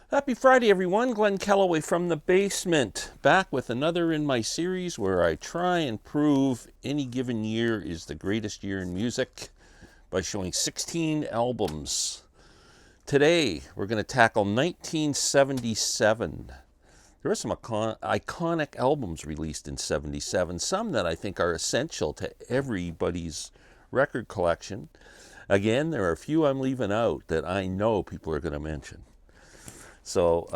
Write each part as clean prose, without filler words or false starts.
Happy Friday, everyone. Glenn Kellaway from the basement, back with another in my series where I try and prove any given year is the greatest year in music by showing 16 albums. Today, we're going to tackle 1977. There are some iconic albums released in 77, some that I think are essential to everybody's record collection. Again, there are a few I'm leaving out that I know people are going to mention. So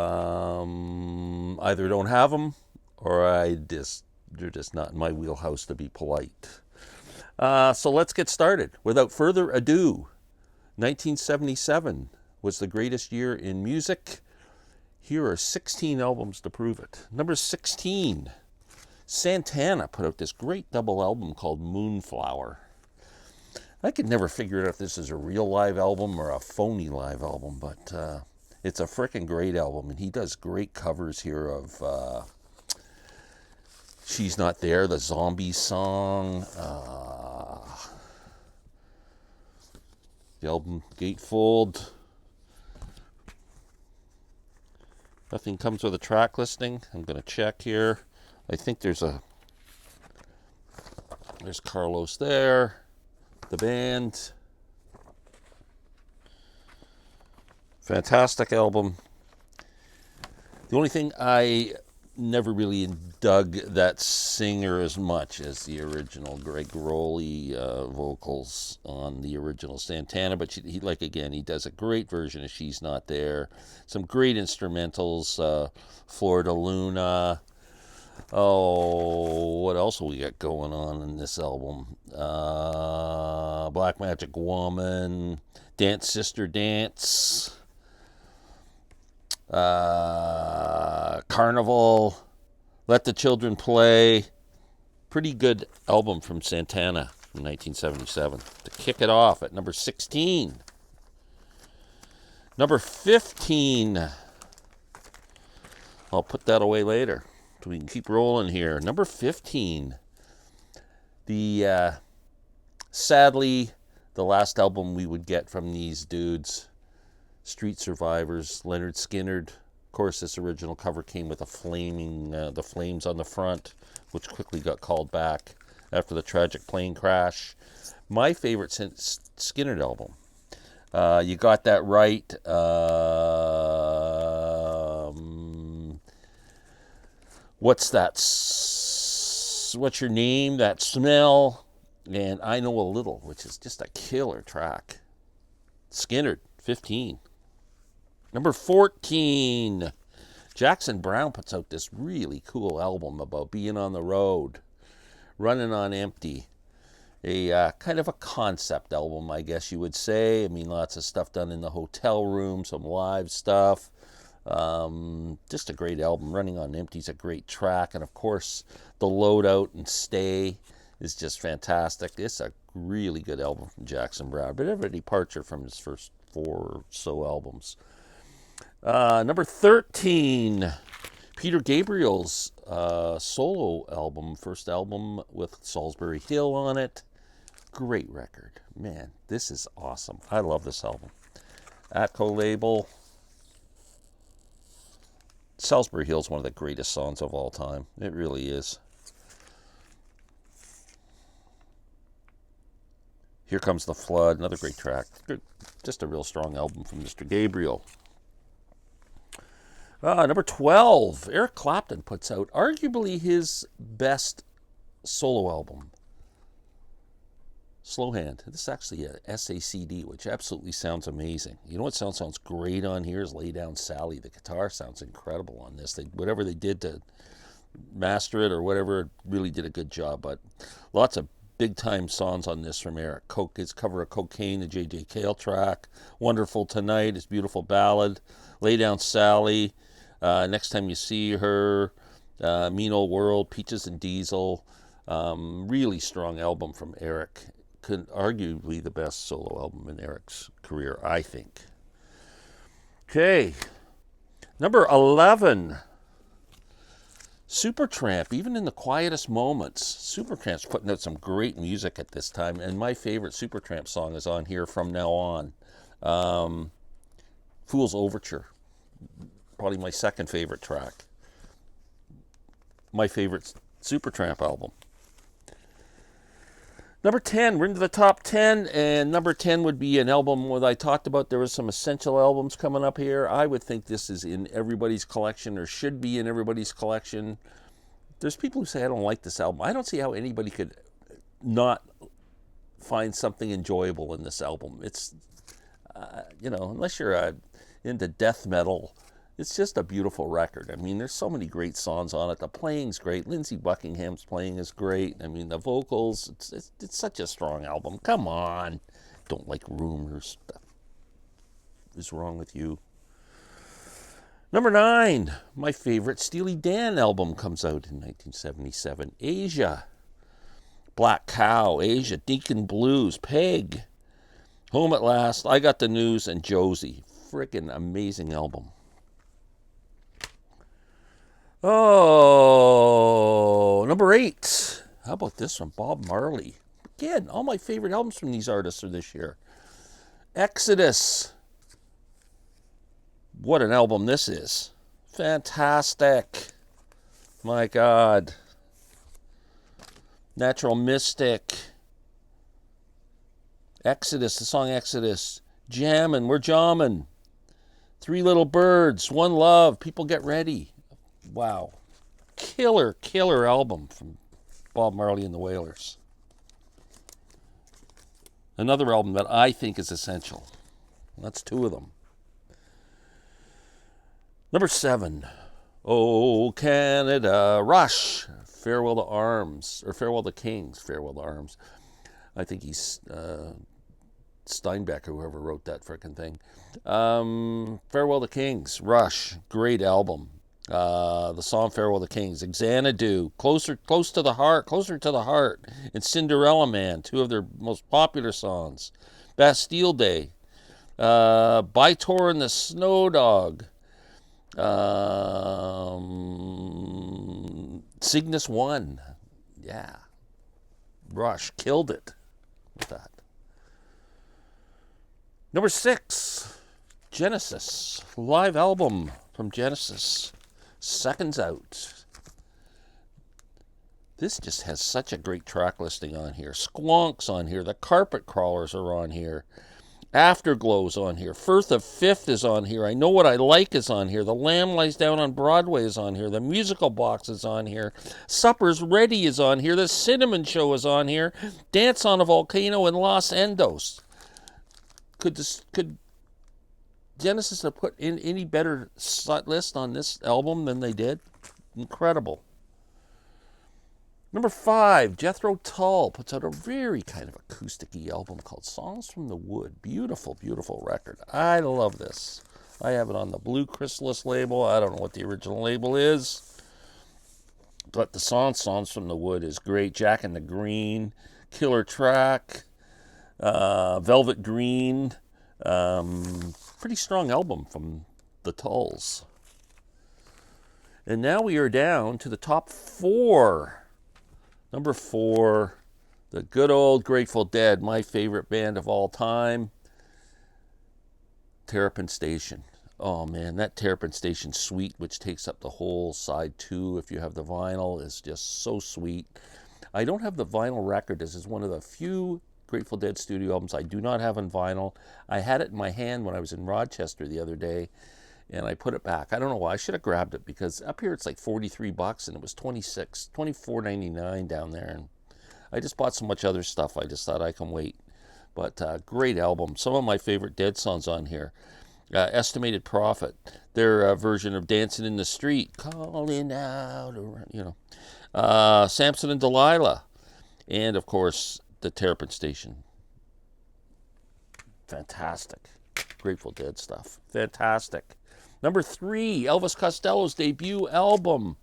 either don't have them, or they're just not in my wheelhouse to be polite. So let's get started. Without further ado, 1977 was the greatest year in music. Here are 16 albums to prove it. Number 16, Santana put out this great double album called Moonflower. I could never figure out if this is a real live album or a phony live album, but it's a freaking great album, and he does great covers here of She's Not There, the Zombie song, the album Gatefold. Nothing comes with a track listing. I'm going to check here. I think there's Carlos there, the band. Fantastic album. The only thing, I never really dug that singer as much as the original Gregg Rolie vocals on the original Santana, but he does a great version of She's Not There. Some great instrumentals, Florida Luna. Oh, what else we got going on in this album? Black Magic Woman, Dance Sister Dance, Carnival, Let the Children Play. Pretty good album from Santana in 1977. To kick it off at number 16. Number 15. I'll put that away later so we can keep rolling here. Number 15. Sadly, the last album we would get from these dudes, Street Survivors, Lynyrd Skynyrd. Of course, this original cover came with the flames on the front, which quickly got called back after the tragic plane crash. My favorite Skynyrd album. You Got That Right. What's that? What's Your Name? That Smell. And I Know a Little, which is just a killer track. Skynyrd, 15. Number 14, Jackson Browne puts out this really cool album about being on the road, running on empty. A kind of a concept album, I guess you would say. I mean, lots of stuff done in the hotel room, some live stuff. Just a great album. Running on Empty is a great track. And of course, The Loadout and Stay is just fantastic. It's a really good album from Jackson Browne. Bit of a departure from his first 4 or so albums. Number 13, Peter Gabriel's solo album, first album with Salisbury Hill on it. Great record. Man, this is awesome. I love this album. Atco label. Salisbury Hill is one of the greatest songs of all time. It really is. Here Comes the Flood, another great track. Just a real strong album from Mr. Gabriel. Number 12, Eric Clapton puts out arguably his best solo album, Slow Hand. This is actually a SACD, which absolutely sounds amazing. You know what sounds great on here is Lay Down Sally. The guitar sounds incredible on this. Whatever they did to master it or whatever, really did a good job. But lots of big-time songs on this from Eric. His cover of Cocaine, the J.J. Cale track. Wonderful Tonight, his beautiful ballad. Lay Down Sally. Next Time You See Her, Mean Old World, Peaches and Diesel. Really strong album from Eric. Arguably the best solo album in Eric's career, I think. Okay, number 11, Supertramp. Even in the quietest moments, Supertramp's putting out some great music at this time, and my favorite Supertramp song is on here from now on. Fool's Overture. probably my second favorite track. My favorite Supertramp album. Number 10, we're into the top 10, and number 10 would be an album that I talked about. There was some essential albums coming up here. I would think this is in everybody's collection, or should be in everybody's collection. There's people who say, I don't like this album. I don't see how anybody could not find something enjoyable in this album. It's, unless you're into death metal, it's just a beautiful record. I mean, there's so many great songs on it. The playing's great. Lindsey Buckingham's playing is great. I mean, the vocals, it's such a strong album. Come on. Don't like Rumors. What is wrong with you? Number 9, my favorite Steely Dan album comes out in 1977. Asia. Black Cow, Asia, Deacon Blues, Peg, Home at Last, I Got the News, and Josie. Frickin' amazing album. Oh, number 8. How about this one? Bob Marley. Again, all my favorite albums from these artists are this year. Exodus. What an album this is. Fantastic. My God. Natural Mystic. Exodus, the song Exodus. Jammin', we're jammin'. Three Little Birds, One Love, People Get Ready. Wow. Killer album from Bob Marley and the Wailers. Another album that I think is essential. That's 2 of them. Number 7. Oh, Canada, Rush. Farewell to Arms, or Farewell to Kings, Farewell to Arms. I think he's Steinbeck or whoever wrote that frickin' thing. Farewell to Kings, Rush, great album. The song Farewell to Kings, Xanadu, Closer to the Heart, and Cinderella Man, 2 of their most popular songs. Bastille Day, Bytor and the Snow Dog, Cygnus 1, yeah. Rush killed it with that. Number 6, Genesis, live album from Genesis, Seconds Out. This just has such a great track listing on here. Squonk's on here, the Carpet Crawlers are on here, Afterglow's on here, Firth of Fifth is on here, I Know What I Like is on here, The Lamb Lies Down on Broadway is on here, The Musical Box is on here, Supper's Ready is on here, The Cinnamon Show is on here, Dance on a Volcano, and Los Endos. Could Genesis have put in any better list on this album than they did? Incredible. Number 5, Jethro Tull puts out a very kind of acoustic-y album called Songs from the Wood. Beautiful, beautiful record. I love this. I have it on the Blue Chrysalis label. I don't know what the original label is, but the Songs from the Wood is great. Jack and the Green, killer track, Velvet Green. Pretty strong album from the Tulls. And now we are down to the top 4. Number 4, the good old Grateful Dead, my favorite band of all time, Terrapin Station. Oh man, that Terrapin Station suite, which takes up the whole side 2 if you have the vinyl, is just so sweet. I don't have the vinyl record. This is one of the few Grateful Dead studio albums I do not have on vinyl. I had it in my hand when I was in Rochester the other day, and I put it back. I don't know why. I should have grabbed it, because up here it's like $43 and it was $24.99 down there. And I just bought so much other stuff, I just thought I can wait. But great album. Some of my favorite Dead songs on here. Estimated Prophet, their version of Dancing in the Street, calling out, Samson and Delilah, and of course the Terrapin Station. Fantastic. Grateful Dead stuff. Fantastic. Number 3, Elvis Costello's debut album,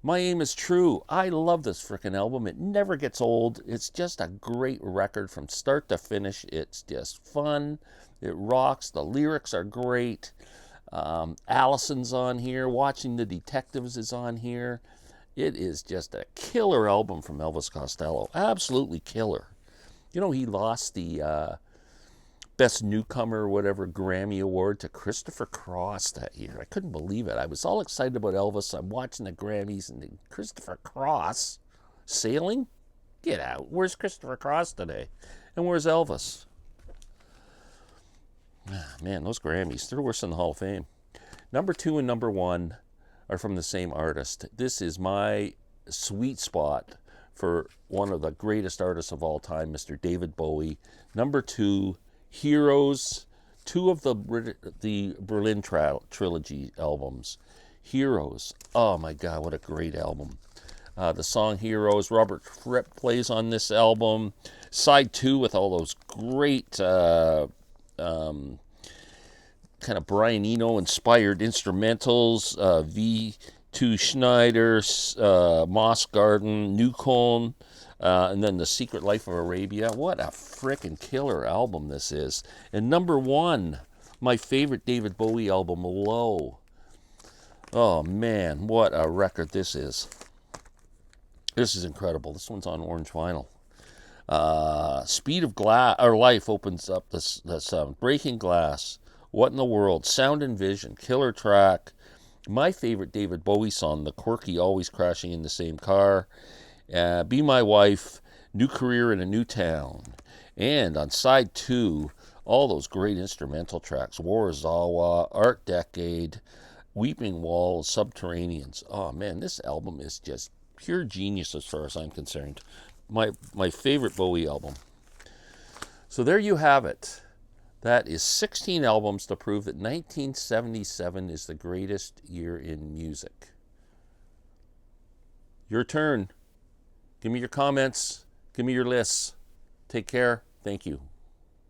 My Aim Is True. I love this frickin' album. It never gets old. It's just a great record from start to finish. It's just fun. It rocks. The lyrics are great. Allison's on here. Watching the Detectives is on here. It is just a killer album from Elvis Costello. Absolutely killer. You know, he lost the Best Newcomer or whatever Grammy Award to Christopher Cross that year. I couldn't believe it. I was all excited about Elvis. I'm watching the Grammys and Christopher Cross sailing? Get out. Where's Christopher Cross today? And where's Elvis? Man, those Grammys, they're worse than the Hall of Fame. Number 2 and number 1 are from the same artist. This is my sweet spot for one of the greatest artists of all time, Mr. David Bowie. Number 2, Heroes, 2 of the Berlin Trilogy albums. Heroes, oh my God, what a great album. The song Heroes, Robert Fripp plays on this album. Side 2 with all those great kind of Brian Eno inspired instrumentals, V2 Schneider, Moss Garden, Newcomb, and then The Secret Life of Arabia. What a frickin' killer album this is. And number 1, my favorite David Bowie album, Low. Oh man, what a record this is. This is incredible. This one's on orange vinyl. Speed of Life opens up this Breaking Glass. What in the World? Sound and Vision. Killer track. My favorite David Bowie song, the quirky Always Crashing in the Same Car. Be My Wife. New Career in a New Town. And on side 2, all those great instrumental tracks. Warszawa, Art Decade, Weeping Walls, Subterraneans. Oh man, this album is just pure genius as far as I'm concerned. My favorite Bowie album. So there you have it. That is 16 albums to prove that 1977 is the greatest year in music. Your turn. Give me your comments. Give me your lists. Take care. Thank you.